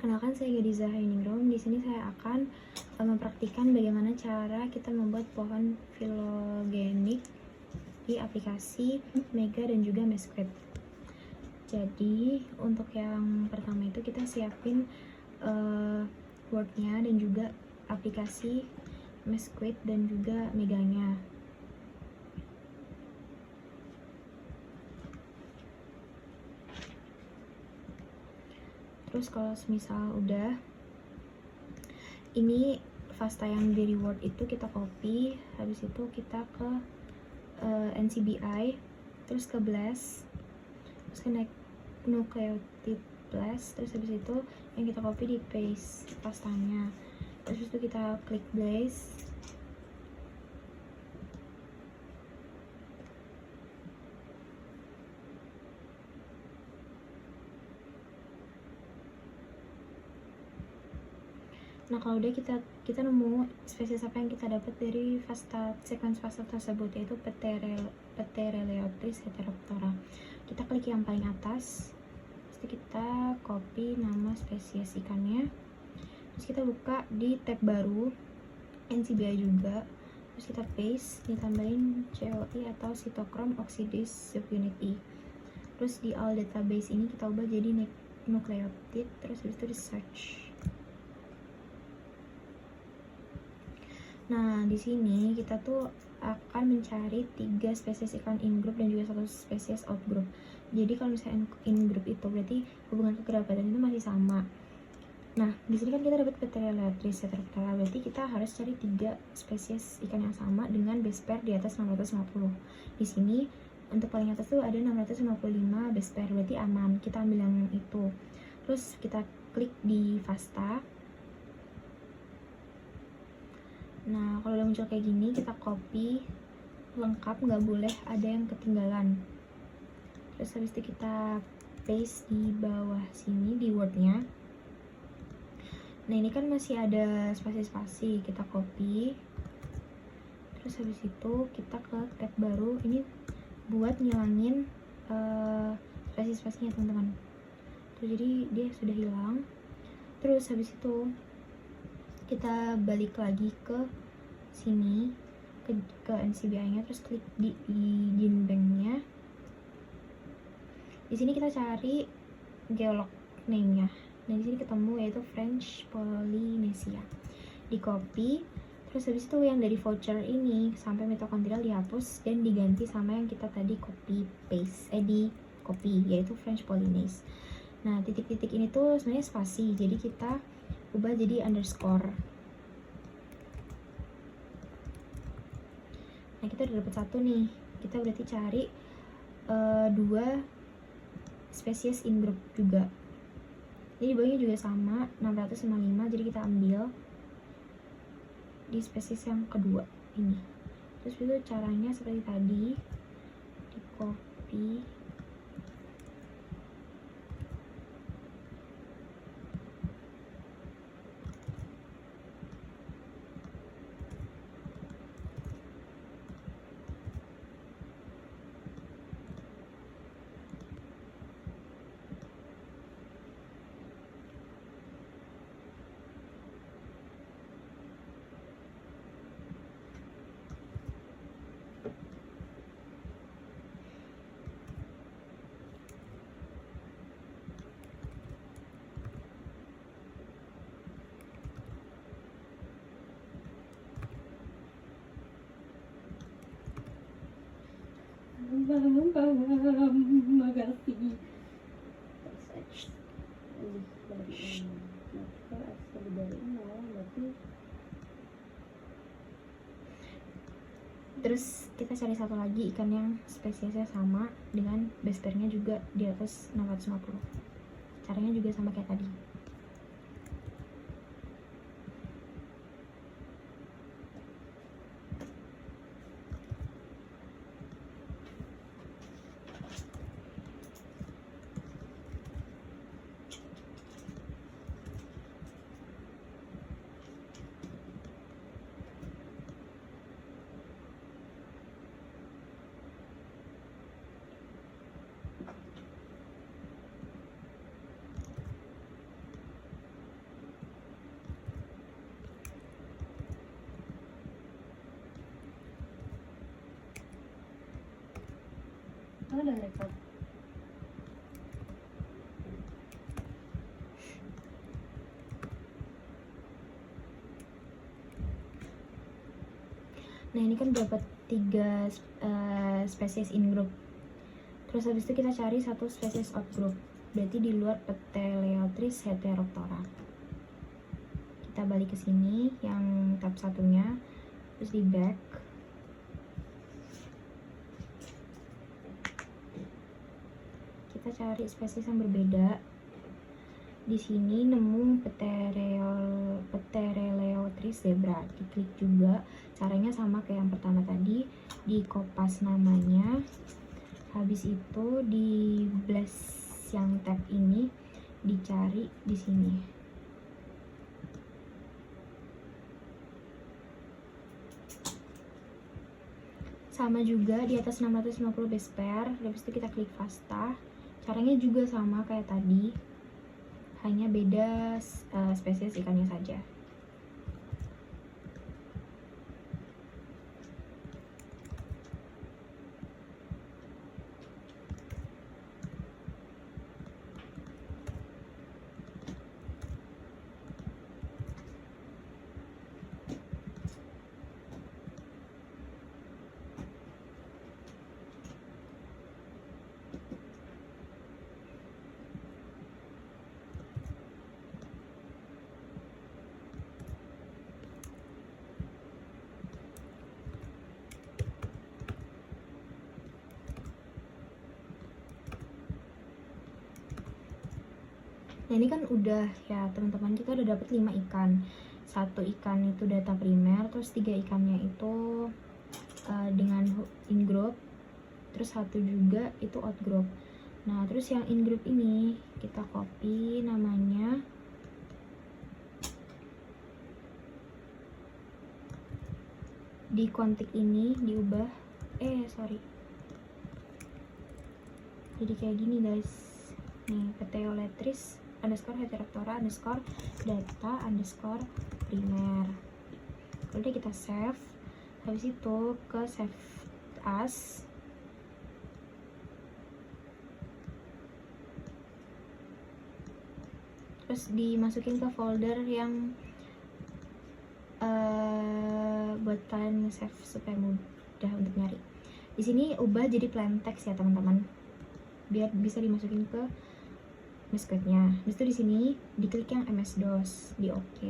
Perkenalkan, saya Gadiza Hainingrum. Di sini saya akan mempraktikkan bagaimana cara kita membuat pohon filogenik di aplikasi Mega dan juga Mesquite. Jadi untuk yang pertama itu kita siapin Word-nya dan juga aplikasi Mesquite dan juga Meganya. Terus kalau semisal udah, ini Fasta yang di reward itu kita copy, habis itu kita ke NCBI, terus ke Blast, terus ke Nucleotide Blast, terus habis itu yang kita copy di paste Fastanya, terus itu kita klik Blast. Nah kalau udah kita nemu spesies apa yang kita dapat dari sequence Fasta tersebut, yaitu Ptereleoptris heteroptora. Kita klik yang paling atas, terus kita copy nama spesies ikannya, terus kita buka di tab baru NCBI juga, terus kita paste, ditambahin COI atau cytochrome oxidase subunit E. Terus di all database ini kita ubah jadi nucleotide, terus habis itu di search. Nah, di sini kita tuh akan mencari 3 spesies ikan in group dan juga 1 spesies out group. Jadi kalau misalnya in group itu berarti hubungan kekerabatan itu masih sama. Nah, di sini kan kita dapat Ptereleoptris heteroptora, berarti kita harus cari 3 spesies ikan yang sama dengan base pair di atas 650. Di sini untuk paling atas tuh ada 655 base pair, berarti aman. Kita ambil yang itu. Terus kita klik di Fasta. Nah, kalau udah muncul kayak gini, kita copy lengkap, nggak boleh ada yang ketinggalan. Terus habis itu kita paste di bawah sini di Word-nya. Nah, ini kan masih ada spasi-spasi, kita copy. Terus habis itu kita ke tab baru, ini buat ngilangin spasi-spasinya teman-teman. Tuh, jadi dia sudah hilang. Terus habis itu kita balik lagi ke sini, ke NCBI-nya, terus klik di GenBank-nya. Di sini kita cari geolog name-nya. Nah, di sini ketemu yaitu French Polynesia. Di copy, terus habis itu yang dari voucher ini sampai mitokondrial dihapus dan diganti sama yang kita tadi copy paste di copy, yaitu French Polynesia. Nah, titik-titik ini tuh sebenarnya spasi, jadi kita ubah jadi underscore. Nah, kita udah dapat 1 nih. Kita berarti cari 2 spesies in group juga. Jadi bawahnya juga sama 655, jadi kita ambil di spesies yang kedua ini. Terus itu caranya seperti tadi, di copy. Makasih. Terus kita cari 1 lagi ikan yang spesiesnya sama dengan base pair-nya juga di atas 650. Caranya juga sama kayak tadi. Ada record. Nah ini kan dapat 3 spesies in group. Terus habis itu kita cari 1 spesies out group. Berarti di luar Pteroleotris heteroptora. Kita balik ke sini yang tab satunya, terus di back. Kita cari spesies yang berbeda. Di sini nemu Pteroleotris zebra, diklik juga. Caranya sama kayak yang pertama tadi, di kopas namanya. Habis itu di blast yang tab ini dicari di sini. Sama juga di atas 650 base pair, habis itu kita klik FASTA. Caranya juga sama kayak tadi, hanya beda spesies ikannya saja. Nah ini kan udah ya teman-teman, kita udah dapet 5 ikan. 1 ikan itu data primer, terus 3 ikannya itu dengan in group, terus 1 juga itu out group. Nah terus yang in group ini kita copy namanya, di kontik ini diubah, jadi kayak gini guys. Nih Pteroleotris underscore heteroptora underscore data underscore primer. Udah kita save. Habis itu ke save as. Terus dimasukin ke folder yang buat kalian nge-save supaya mudah untuk nyari. Di sini ubah jadi plain text ya teman-teman, biar bisa dimasukin ke Mesquite-nya. Habis itu di sini diklik yang MS-DOS, di OK.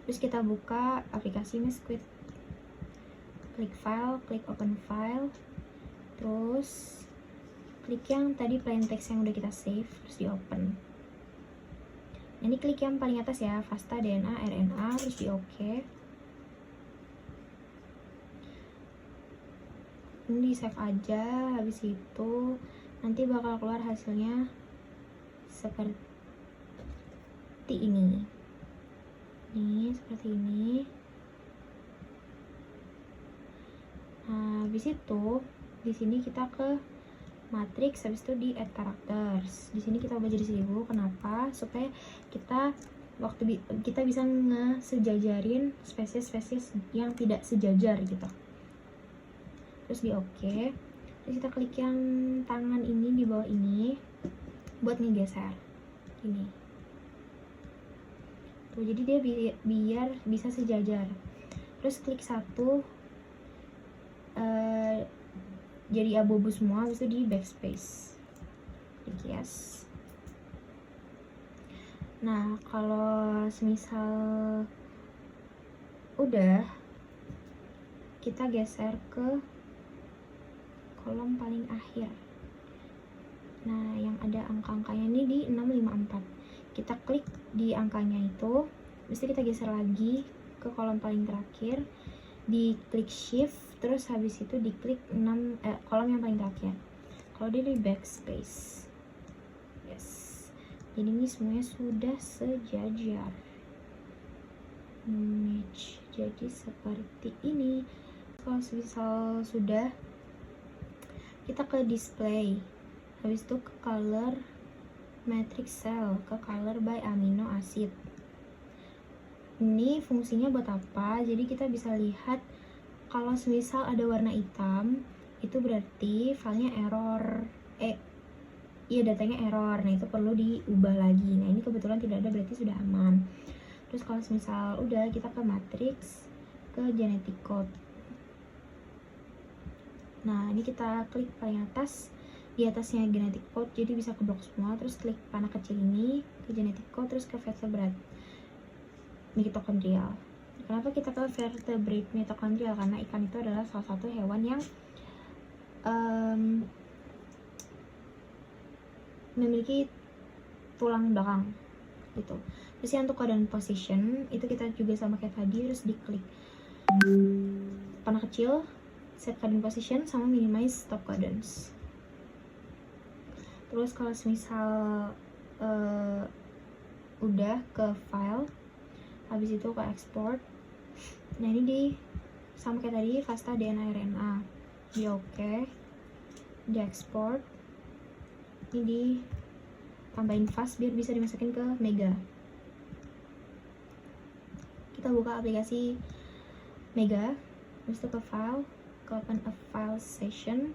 Terus kita buka aplikasi Mesquite. Klik file, klik open file. Terus klik yang tadi plain text yang udah kita save, terus di open. Ini klik yang paling atas ya, FASTA, DNA, RNA, terus di OK. Ini di save aja. Habis itu nanti bakal keluar hasilnya seperti ini. Nih, seperti ini. Nah, habis itu di sini kita ke matrix, habis itu di add characters. Di sini kita ubah jadi 1000. Kenapa? Supaya kita kita bisa ngesejajarin spesies-spesies yang tidak sejajar gitu. Terus di OK. Terus kita klik yang tangan ini di bawah ini buat ngegeser ini tuh, jadi dia biar bisa sejajar. Terus klik 1 jadi abu-abu semua, habis itu di backspace, klik yes. Nah kalau semisal udah, kita geser ke kolom paling akhir. Nah yang ada angka-angkanya ini di 654. Kita klik di angkanya itu, terus kita geser lagi ke kolom paling terakhir, diklik shift, terus habis itu diklik kolom yang paling terakhir. Kalau dia di backspace, yes. Jadi ini semuanya sudah sejajar, match. Jadi seperti ini. Kalau misal sudah, kita ke display, habis itu ke color matrix cell, ke color by amino acid. Ini fungsinya buat apa? Jadi kita bisa lihat kalau semisal ada warna hitam, itu berarti filenya error, datanya error. Nah, itu perlu diubah lagi. Nah, ini kebetulan tidak ada, berarti sudah aman. Terus kalau misal udah, kita ke matrix, ke genetic code. Nah, ini kita klik paling atas, di atasnya genetic code, jadi bisa keblok semua. Terus klik panah kecil ini, ke genetic code, terus ke vertebrate mitokondrial. Kenapa kita ke vertebrate mitokondrial? Karena ikan itu adalah salah satu hewan yang memiliki tulang belakang gitu. Terus yang untuk codon position itu kita juga sama kayak tadi, harus diklik panah kecil, set codon position, sama minimize stop codons. Terus kalau misal udah ke file, habis itu ke export. Nah, ini sama kayak tadi, FASTA DNA RNA, di oke, di export, ini tambahin fast biar bisa dimasukin ke Mega. Kita buka aplikasi Mega, terus ke file, ke open a file session,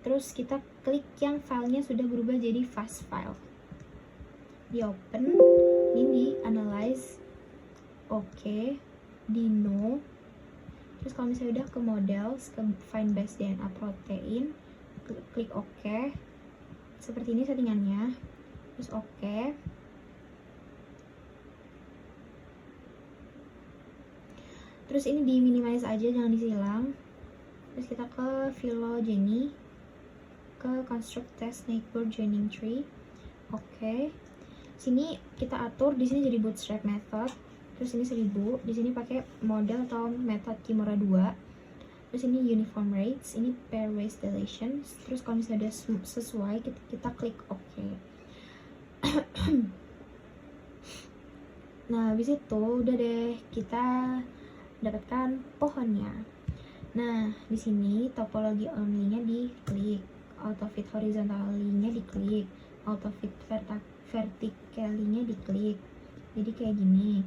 terus kita klik yang filenya sudah berubah jadi fast file, di open, ini di analyze, oke, di no. Terus kalau misalnya udah ke models, ke find base DNA protein, klik oke. Seperti ini settingannya, terus oke. Terus ini di minimize aja, jangan disilang. Terus kita ke phylogeny, ke construct test neighbor joining tree, oke. Sini kita atur, di sini jadi bootstrap method. Terus ini 1000, di sini pakai model atau method Kimura 2. Terus ini uniform rates, ini pairwise deletion. Terus kalau misalnya udah sesuai, kita klik OK. Nah, habis itu udah deh, kita dapatkan pohonnya. Nah, di sini topologi only-nya diklik, autofit horizontally-nya diklik, autofit vertically-nya diklik. Jadi kayak gini.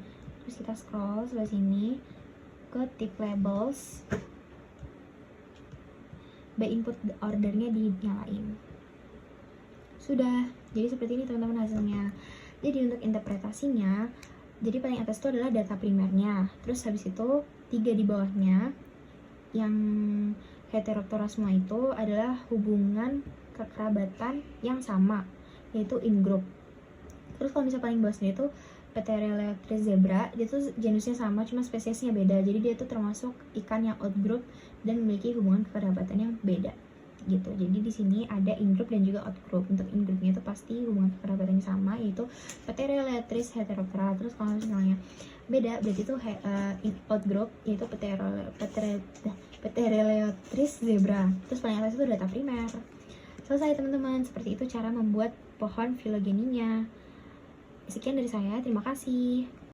Terus kita scroll sebelah sini ke tip labels, by input ordernya dinyalain. Sudah, jadi seperti ini teman-teman hasilnya. Jadi untuk interpretasinya, jadi paling atas itu adalah data primernya. Terus habis itu 3 di bawahnya yang heteroptora semua itu adalah hubungan kekerabatan yang sama, yaitu in group. Terus kalau misalnya paling bawah sendiri itu Pteroleotris zebra, dia tuh genusnya sama, cuma spesiesnya beda. Jadi dia tuh termasuk ikan yang outgroup dan memiliki hubungan kekerabatan yang beda gitu. Jadi di sini ada in-group dan juga out-group. Untuk in-groupnya itu pasti hubungan kekerabatan yang sama, yaitu Pteroleotris heteroptera. Terus kalau misalnya beda, berarti itu out-group, yaitu Pteroleotris zebra. Terus paling atas itu data primer. Selesai teman-teman, seperti itu cara membuat pohon filogeninya. Sekian dari saya, terima kasih.